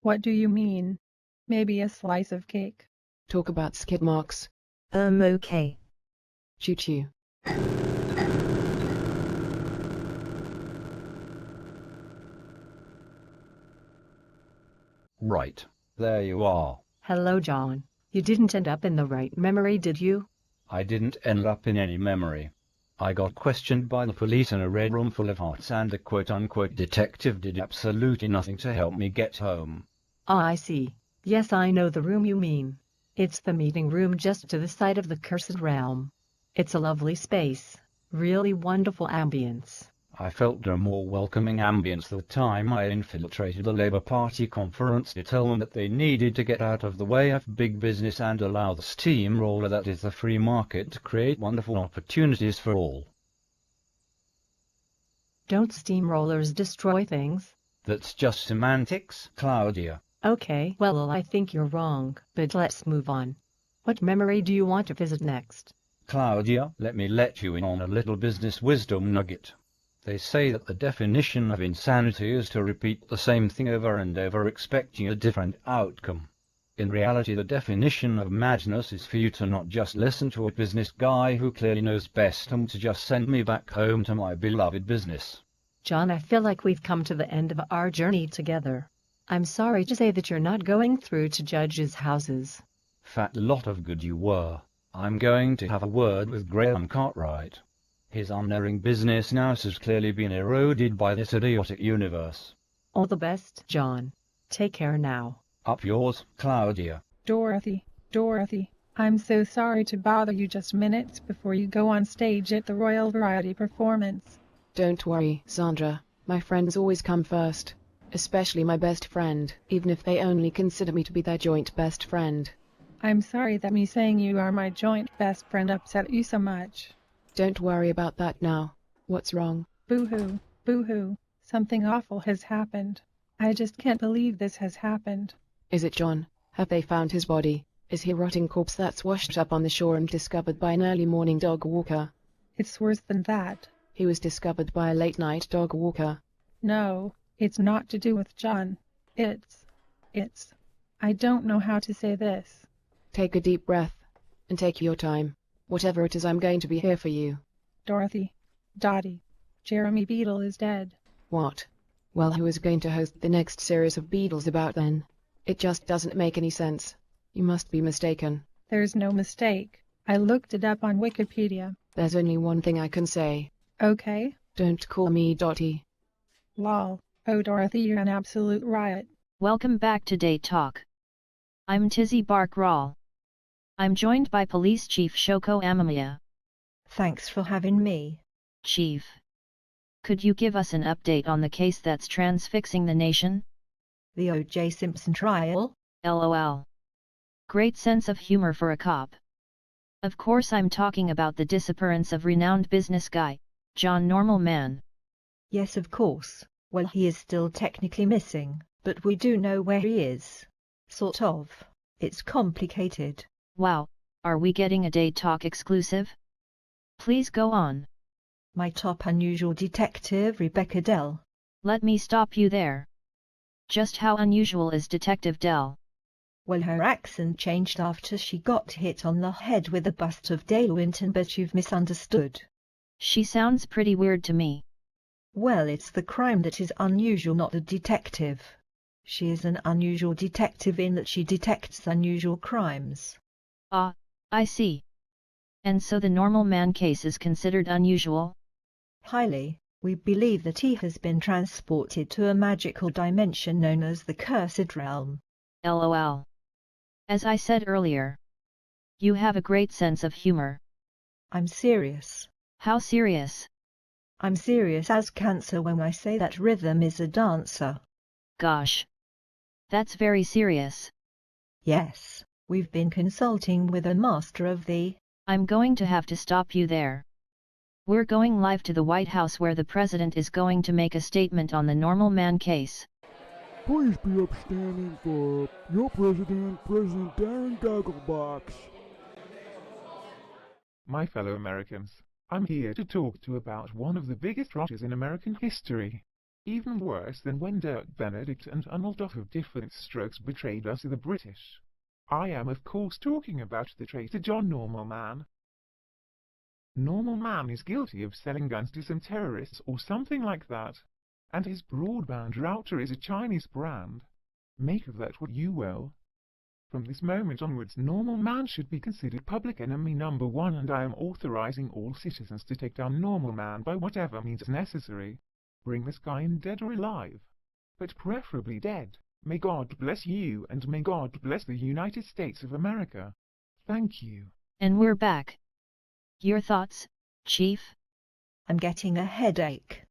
What do you mean? Maybe a slice of cake. Talk about skid marks. Okay. Choo choo. Right, there you are. Hello, John. You didn't end up in the right memory, did you? I didn't end up in any memory. I got questioned by the police in a red room full of hearts, and the quote-unquote detective did absolutely nothing to help me get home. Ah, I see. Yes, I know the room you mean. It's the meeting room just to the side of the cursed realm. It's a lovely space. Really wonderful ambience. I felt a more welcoming ambience the time I infiltrated the Labour Party conference to tell them that they needed to get out of the way of big business and allow the steamroller that is the free market to create wonderful opportunities for all. Don't steamrollers destroy things? That's just semantics, Claudia. Okay, well, I think you're wrong, but let's move on. What memory do you want to visit next? Claudia, let me let you in on a little business wisdom nugget. They say that the definition of insanity is to repeat the same thing over and over expecting a different outcome. In reality, the definition of madness is for you to not just listen to a business guy who clearly knows best and to just send me back home to my beloved business. John, I feel like we've come to the end of our journey together. I'm sorry to say that you're not going through to judges' houses. Fat lot of good you were. I'm going to have a word with Graham Cartwright. His unerring business now has clearly been eroded by this idiotic universe. All the best, John. Take care now. Up yours, Claudia. Dorothy, I'm so sorry to bother you just minutes before you go on stage at the Royal Variety performance. Don't worry, Sandra. My friends always come first. Especially my best friend, even if they only consider me to be their joint best friend. I'm sorry that me saying you are my joint best friend upset you so much. Don't worry about that now. What's wrong? Boo-hoo, boo-hoo. Something awful has happened. I just can't believe this has happened. Is it John? Have they found his body? Is he a rotting corpse that's washed up on the shore and discovered by an early morning dog walker? It's worse than that. He was discovered by a late-night dog walker. No, it's not to do with John. It's... I don't know how to say this. Take a deep breath, and take your time. Whatever it is, I'm going to be here for you. Dorothy, Dottie, Jeremy Beadle is dead. What? Well, who is going to host the next series of Beatles about then? It just doesn't make any sense. You must be mistaken. There's no mistake. I looked it up on Wikipedia. There's only one thing I can say. Okay? Don't call me Dottie. Lol. Oh, Dorothy, you're an absolute riot. Welcome back to Date Talk. I'm Tizzy Bark-Rawl. I'm joined by Police Chief Shoko Amamiya. Thanks for having me. Chief, could you give us an update on the case that's transfixing the nation? The O.J. Simpson trial? LOL. Great sense of humor for a cop. Of course, I'm talking about the disappearance of renowned business guy, John Normalman. Yes, of course. Well, he is still technically missing, but we do know where he is. Sort of. It's complicated. Wow, are we getting a Date Talk exclusive? Please go on. My top unusual detective, Rebecca Dell. Let me stop you there. Just how unusual is Detective Dell? Well, her accent changed after she got hit on the head with a bust of Dale Winton, but you've misunderstood. She sounds pretty weird to me. Well, it's the crime that is unusual, not the detective. She is an unusual detective in that she detects unusual crimes. Ah, I see. And so the Normalman case is considered unusual? Highly. We believe that he has been transported to a magical dimension known as the Cursed Realm. LOL. As I said earlier, you have a great sense of humor. I'm serious. How serious? I'm serious as cancer when I say that rhythm is a dancer. Gosh. That's very serious. Yes, we've been consulting with a master of the... I'm going to have to stop you there. We're going live to the White House where the president is going to make a statement on the Normalman case. Please be upstanding for your president, President Darren Gogglebox. My fellow Americans, I'm here to talk to you about one of the biggest rushes in American history. Even worse than when Dirk Benedict and Arnold of different strokes betrayed us, the British. I am of course talking about the traitor John Normalman. Normalman is guilty of selling guns to some terrorists or something like that, and his broadband router is a Chinese brand. Make of that what you will. From this moment onwards, Normalman should be considered public enemy number 1, and I am authorizing all citizens to take down Normalman by whatever means necessary. Bring this guy in dead or alive, but preferably dead. May God bless you, and may God bless the United States of America. Thank you. And we're back. Your thoughts, Chief? I'm getting a headache.